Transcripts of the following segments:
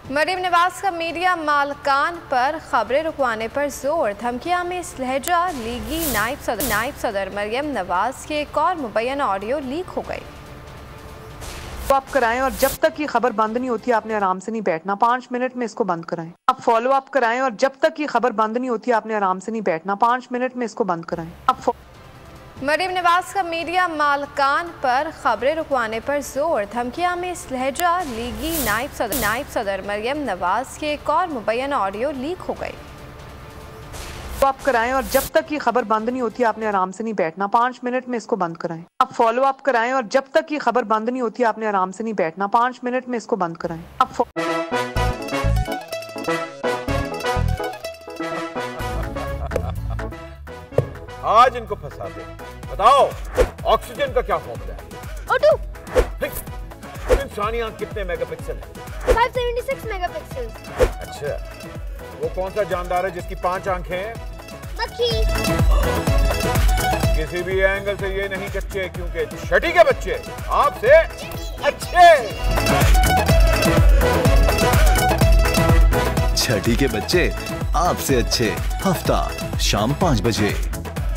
मरीम नवाज का मीडिया मालकान पर खबरें रुकवाने पर जोर, धमकियां में इस लहजा लीगी नायब सदर मरीम नवाज के एक और मुबैना ऑडियो लीक हो गई। फॉलो अप कराएं और जब तक ये खबर बंद नहीं होती आपने आराम से नहीं बैठना। 5 मिनट में इसको बंद कराएं। आप फॉलो अप कराएं और जब तक ये खबर बंद नहीं होती आपने आराम से नहीं बैठना। 5 मिनट में इसको बंद कराएं। आप मरीम नवाज का मीडिया मालकान पर खबरें रुकवाने पर जोर, धमकियां में इस लहजा लीगी नायब सदर मरीम नवाज के एक और मुबैना ऑडियो लीक हो गई। फॉलो अप कराएं और जब तक ये खबर बंद नहीं होती आपने आराम से नहीं बैठना। 5 मिनट में इसको बंद कराएं। आप फॉलो अप कराएं और जब तक ये खबर बंद नहीं होती आपने आराम से नहीं बैठना। 5 मिनट में इसको बंद कराएं। आप आज इनको फंसा दे। बताओ ऑक्सीजन का क्या फॉर्मूला है? O2। इंसानी आंख कितने मेगापिक्सल है? 576 मेगापिक्सल। अच्छा, वो कौन सा जानदार है जिसकी 5 आंखें हैं? मक्खी। किसी भी एंगल से ये नहीं कच्चे, क्योंकि छठी के बच्चे आपसे अच्छे। छठी के बच्चे आपसे अच्छे, हफ्ता शाम 5 बजे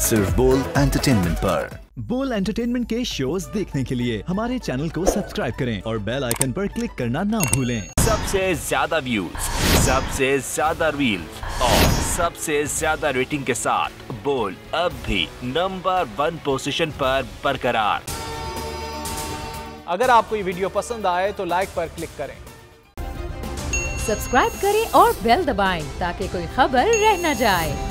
सिर्फ बोल एंटरटेनमेंट पर। बोल एंटरटेनमेंट के शोज देखने के लिए हमारे चैनल को सब्सक्राइब करें और बेल आइकन पर क्लिक करना ना भूलें। सबसे ज्यादा व्यूज, सबसे ज्यादा रील्स और सबसे ज्यादा रेटिंग के साथ बोल अब भी नंबर 1 पोजीशन पर बरकरार। अगर आपको ये वीडियो पसंद आए तो लाइक पर क्लिक करें, सब्सक्राइब करें और बेल दबाएं ताकि कोई खबर रह न जाए।